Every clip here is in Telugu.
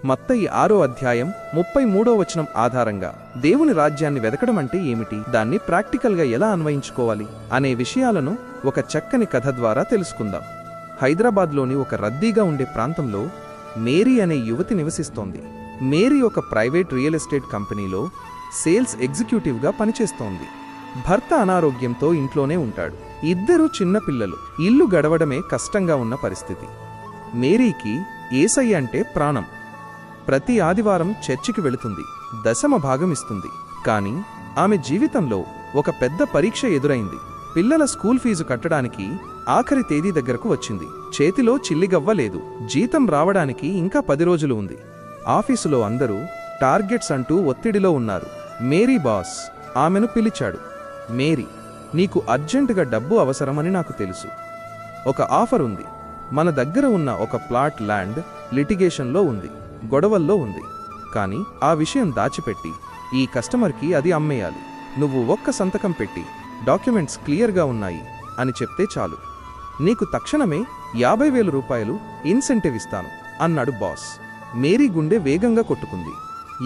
మత్తయి 6వ అధ్యాయం 33వ వచనం ఆధారంగా దేవుని రాజ్యాన్ని వెదకడం అంటే ఏమిటి, దాన్ని ప్రాక్టికల్గా ఎలా అన్వయించుకోవాలి అనే విషయాలను ఒక చక్కని కథ ద్వారా తెలుసుకుందాం. హైదరాబాద్లోని ఒక రద్దీగా ఉండే ప్రాంతంలో మేరీ అనే యువతి నివసిస్తోంది. మేరీ ఒక ప్రైవేట్ రియల్ ఎస్టేట్ కంపెనీలో సేల్స్ ఎగ్జిక్యూటివ్గా పనిచేస్తోంది. భర్త అనారోగ్యంతో ఇంట్లోనే ఉంటాడు. ఇద్దరు చిన్నపిల్లలు. ఇల్లు గడవడమే కష్టంగా ఉన్న పరిస్థితి. మేరీకి యేసయ్య అంటే ప్రాణం. ప్రతి ఆదివారం చర్చికి వెళుతుంది, దశమ భాగం ఇస్తుంది. కానీ ఆమె జీవితంలో ఒక పెద్ద పరీక్ష ఎదురైంది. పిల్లల స్కూల్ ఫీజు కట్టడానికి ఆఖరి తేదీ దగ్గరకు వచ్చింది. చేతిలో చిల్లిగవ్వ లేదు. జీతం రావడానికి ఇంకా 10 రోజులు ఉంది. ఆఫీసులో అందరూ టార్గెట్స్ అంటూ ఒత్తిడిలో ఉన్నారు. మేరీ బాస్ ఆమెను పిలిచాడు. మేరీ, నీకు అర్జెంటుగా డబ్బు అవసరమని నాకు తెలుసు. ఒక ఆఫర్ ఉంది. మన దగ్గర ఉన్న ఒక ప్లాట్ ల్యాండ్ లిటిగేషన్లో ఉంది, గొడవల్లో ఉంది. కానీ ఆ విషయం దాచిపెట్టి ఈ కస్టమర్కి అది అమ్మేయాలి. నువ్వు ఒక్క సంతకం పెట్టి డాక్యుమెంట్స్ క్లియర్గా ఉన్నాయి అని చెప్తే చాలు. నీకు తక్షణమే 50,000 రూపాయలు ఇన్సెంటివ్ ఇస్తాను అన్నాడు బాస్. మేరీ గుండె వేగంగా కొట్టుకుంది.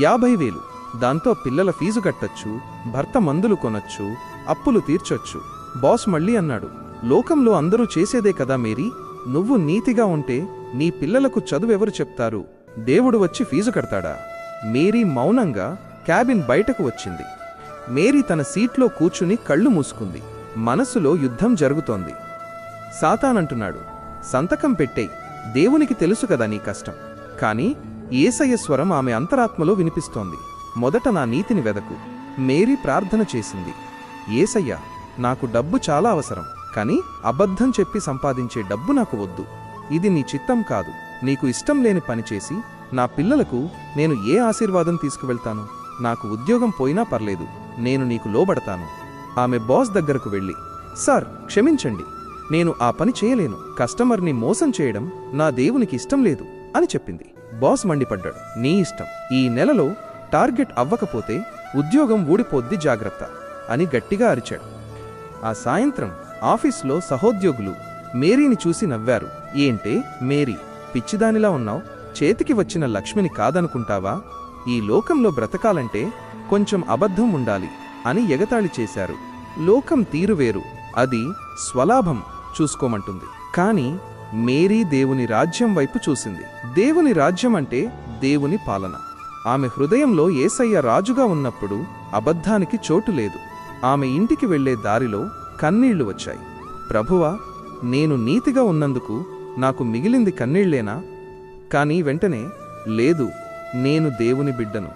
50,000! దాంతో పిల్లల ఫీజు కట్టొచ్చు, భర్త మందులు కొనొచ్చు, అప్పులు తీర్చొచ్చు. బాస్ మళ్ళీ అన్నాడు, లోకంలో అందరూ చేసేదే కదా మేరీ. నువ్వు నీతిగా ఉంటే నీ పిల్లలకు చదువెవరు చెప్తారు? దేవుడు వచ్చి ఫీజు కడతాడా? మేరీ మౌనంగా క్యాబిన్ బయటకు వచ్చింది. మేరీ తన సీట్లో కూర్చుని కళ్ళు మూసుకుంది. మనసులో యుద్ధం జరుగుతోంది. సాతానంటున్నాడు, సంతకం పెట్టేయ్, దేవునికి తెలుసు కదా నీ కష్టం. కాని యేసయ్య స్వరం ఆమె అంతరాత్మలో వినిపిస్తోంది. మొదట నా నీతిని వెదకు. మేరీ ప్రార్థన చేసింది, యేసయ్య, నాకు డబ్బు చాలా అవసరం, కాని అబద్ధం చెప్పి సంపాదించే డబ్బు నాకు వద్దు. ఇది నీ చిత్తం కాదు. నీకు ఇష్టం లేని పనిచేసి నా పిల్లలకు నేను ఏ ఆశీర్వాదం తీసుకువెళ్తాను? నాకు ఉద్యోగం పోయినా పర్లేదు, నేను నీకు లోబడతాను. ఆమె బాస్ దగ్గరకు వెళ్ళి, సార్ క్షమించండి, నేను ఆ పని చేయలేను. కస్టమర్ని మోసం చేయడం నా దేవునికి ఇష్టం లేదు అని చెప్పింది. బాస్ మండిపడ్డాడు, నీ ఇష్టం. ఈ నెలలో టార్గెట్ అవ్వకపోతే ఉద్యోగం ఊడిపోద్ది, జాగ్రత్త అని గట్టిగా అరిచాడు. ఆ సాయంత్రం ఆఫీస్లో సహోద్యోగులు మేరీని చూసి నవ్వారు. ఏంటే మేరీ, పిచ్చిదానిలా ఉన్నావు? చేతికి వచ్చిన లక్ష్మిని కాదనుకుంటావా? ఈ లోకంలో బ్రతకాలంటే కొంచెం అబద్ధం ఉండాలి అని ఎగతాళి చేశారు. లోకం తీరువేరు, అది స్వలాభం చూసుకోమంటుంది. కాని మేరీ దేవుని రాజ్యం వైపు చూసింది. దేవుని రాజ్యం అంటే దేవుని పాలన. ఆమె హృదయంలో యేసయ్య రాజుగా ఉన్నప్పుడు అబద్ధానికి చోటు లేదు. ఆమె ఇంటికి వెళ్లే దారిలో కన్నీళ్లు వచ్చాయి. ప్రభువా, నేను నీతిగా ఉన్నందుకు నాకు మిగిలింది కన్నీళ్లేనా? కాని వెంటనే, లేదు, నేను దేవుని బిడ్డను,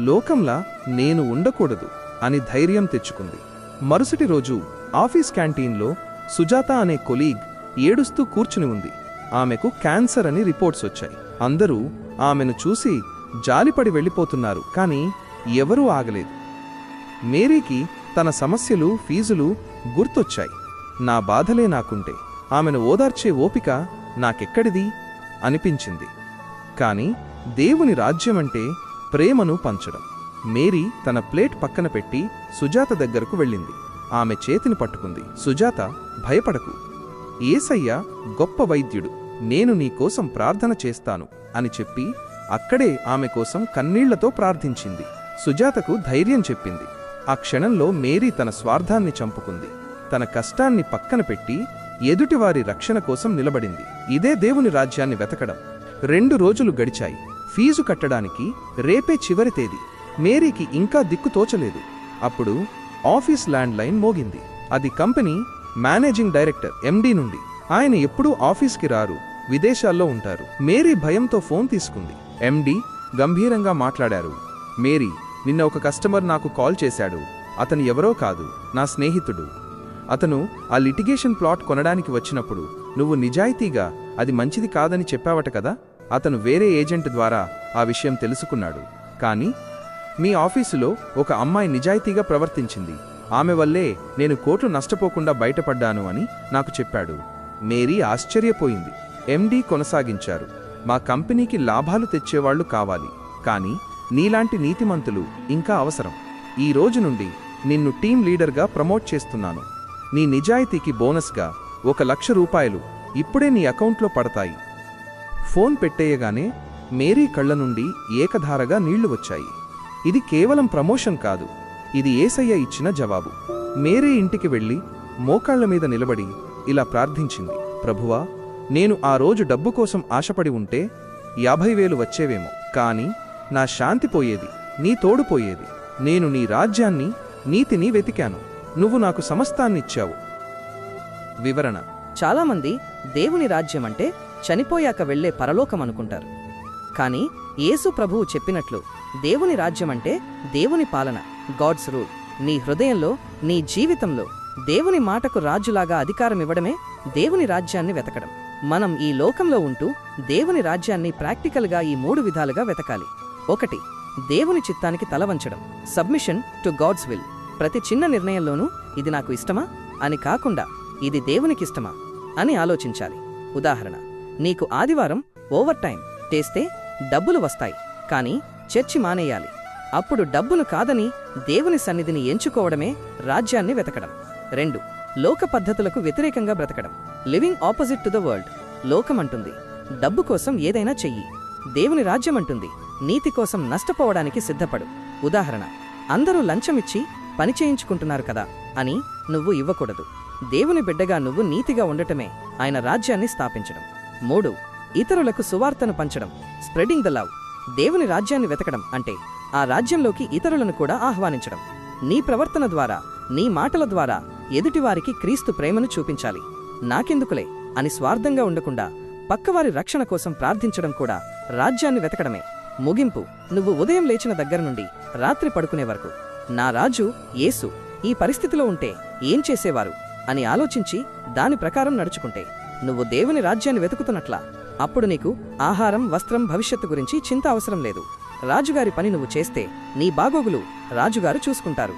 లోకంలా నేను ఉండకూడదు అని ధైర్యం తెచ్చుకుంది. మరుసటి రోజు ఆఫీస్ క్యాంటీన్లో సుజాత అనే కొలీగ్ ఏడుస్తూ కూర్చుని ఉంది. ఆమెకు క్యాన్సర్ అని రిపోర్ట్స్ వచ్చాయి. అందరూ ఆమెను చూసి జాలిపడి వెళ్ళిపోతున్నారు, కానీ ఎవరూ ఆగలేదు. మేరీకి తన సమస్యలు, ఫీజులు గుర్తొచ్చాయి. నా బాధలే నాకుంటే ఆమెను ఓదార్చే ఓపిక నాకెక్కడిది అనిపించింది. కాని దేవుని రాజ్యమంటే ప్రేమను పంచడం. మేరీ తన ప్లేట్ పక్కన పెట్టి సుజాత దగ్గరకు వెళ్ళింది. ఆమె చేతిని పట్టుకుంది. సుజాత, భయపడకు, యేసయ్య గొప్ప వైద్యుడు, నేను నీకోసం ప్రార్థన చేస్తాను అని చెప్పి అక్కడే ఆమె కోసం కన్నీళ్లతో ప్రార్థించింది. సుజాతకు ధైర్యం చెప్పింది. ఆ క్షణంలో మేరీ తన స్వార్థాన్ని చంపుకుంది. తన కష్టాన్ని పక్కన పెట్టి ఎదుటివారి రక్షణ కోసం నిలబడింది. ఇదే దేవుని రాజ్యాన్ని వెతకడం. 2 రోజులు గడిచాయి. ఫీజు కట్టడానికి రేపే చివరి తేదీ. మేరీకి ఇంకా దిక్కు తోచలేదు. అప్పుడు ఆఫీస్ ల్యాండ్ లైన్ మోగింది. అది కంపెనీ మేనేజింగ్ డైరెక్టర్ ఎండి నుండి. ఆయన ఎప్పుడూ ఆఫీస్కి రారు, విదేశాల్లో ఉంటారు. మేరీ భయంతో ఫోన్ తీసుకుంది. ఎండి గంభీరంగా మాట్లాడారు. మేరీ, నిన్న ఒక కస్టమర్ నాకు కాల్ చేశాడు. అతను ఎవరో కాదు, నా స్నేహితుడు. అతను ఆ లిటిగేషన్ ప్లాట్ కొనడానికి వచ్చినప్పుడు నువ్వు నిజాయితీగా అది మంచిది కాదని చెప్పావట కదా. అతను వేరే ఏజెంట్ ద్వారా ఆ విషయం తెలుసుకున్నాడు. కానీ మీ ఆఫీసులో ఒక అమ్మాయి నిజాయితీగా ప్రవర్తించింది. ఆమె వల్లే నేను కోట్లు నష్టపోకుండా బయటపడ్డాను అని నాకు చెప్పాడు. మేరీ ఆశ్చర్యపోయింది. ఎండి కొనసాగించారు, మా కంపెనీకి లాభాలు తెచ్చేవాళ్లు కావాలి, కానీ నీలాంటి నీతిమంతులు ఇంకా అవసరం. ఈ రోజు నుండి నిన్ను టీం లీడర్గా ప్రమోట్ చేస్తున్నాను. నీ నిజాయితీకి బోనస్గా 1,00,000 రూపాయలు ఇప్పుడే నీ అకౌంట్లో పడతాయి. ఫోన్ పెట్టేయగానే మేరీ కళ్ళ నుండి ఏకధారగా నీళ్లు వచ్చాయి. ఇది కేవలం ప్రమోషన్ కాదు, ఇది యేసయ్య ఇచ్చిన జవాబు. మేరీ ఇంటికి వెళ్లి మోకాళ్ల మీద నిలబడి ఇలా ప్రార్థించింది, ప్రభువా, నేను ఆ రోజు డబ్బు కోసం ఆశపడి ఉంటే 50,000 వచ్చేవేమో, కాని నా శాంతి పోయేది, నీ తోడు పోయేది. నేను నీ రాజ్యాన్ని, నీతిని వెతికాను, నువ్వు నాకు సమస్తాన్నిచ్చావు. వివరణ: చాలామంది దేవుని రాజ్యం అంటే చనిపోయాక వెళ్లే పరలోకం అనుకుంటారు. కాని యేసు ప్రభువు చెప్పినట్లు దేవుని రాజ్యం అంటే దేవుని పాలన, గాడ్స్ రూల్. నీ హృదయంలో, నీ జీవితంలో దేవుని మాటకు రాజులాగా అధికారమివ్వడమే దేవుని రాజ్యాన్ని వెతకడం. మనం ఈ లోకంలో ఉంటూ దేవుని రాజ్యాన్ని ప్రాక్టికల్గా ఈ 3 విధాలుగా వెతకాలి. 1. దేవుని చిత్తానికి తలవంచడం, సబ్మిషన్ టు గాడ్స్ విల్. ప్రతి చిన్న నిర్ణయంలోనూ ఇది నాకు ఇష్టమా అని కాకుండా ఇది దేవునికిష్టమా అని ఆలోచించాలి. ఉదాహరణ: నీకు ఆదివారం ఓవర్ టైం చేస్తే డబ్బులు వస్తాయి, కానీ చర్చి మానేయాలి. అప్పుడు డబ్బును కాదని దేవుని సన్నిధిని ఎంచుకోవడమే రాజ్యాన్ని వెతకడం. 2. లోక పద్ధతులకు వ్యతిరేకంగా బ్రతకడం, living opposite to the world. లోకమంటుంది డబ్బు కోసం ఏదైనా చెయ్యి, దేవుని రాజ్యమంటుంది నీతి కోసం నష్టపోవడానికి సిద్ధపడు. ఉదాహరణ: అందరూ లంచమిచ్చి పని చేయించుకుంటున్నారు కదా అని నువ్వు ఇవ్వకూడదు. దేవుని బిడ్డగా నువ్వు నీతిగా ఉండటమే ఆయన రాజ్యాన్ని స్థాపించడం. 3. ఇతరులకు సువార్తను పంచడం, స్ప్రెడింగ్ ద లవ్. దేవుని రాజ్యాన్ని వెతకడం అంటే ఆ రాజ్యంలోకి ఇతరులను కూడా ఆహ్వానించడం. నీ ప్రవర్తన ద్వారా, నీ మాటల ద్వారా ఎదుటివారికి క్రీస్తు ప్రేమను చూపించాలి. నాకెందుకులే అని స్వార్థంగా ఉండకుండా పక్కవారి రక్షణ కోసం ప్రార్థించడం కూడా రాజ్యాన్ని వెతకడమే. ముగింపు: నువ్వు ఉదయం లేచిన దగ్గర నుండి రాత్రి పడుకునే వరకు నా రాజు యేసు ఈ పరిస్థితిలో ఉంటే ఏం చేసేవారు అని ఆలోచించి దాని ప్రకారం నడుచుకుంటే నువ్వు దేవుని రాజ్యాన్ని వెతుకుతున్నట్లా. అప్పుడు నీకు ఆహారం, వస్త్రం, భవిష్యత్తు గురించి చింత అవసరం లేదు. రాజుగారి పని నువ్వు చేస్తే నీ బాగోగులు రాజుగారు చూసుకుంటారు.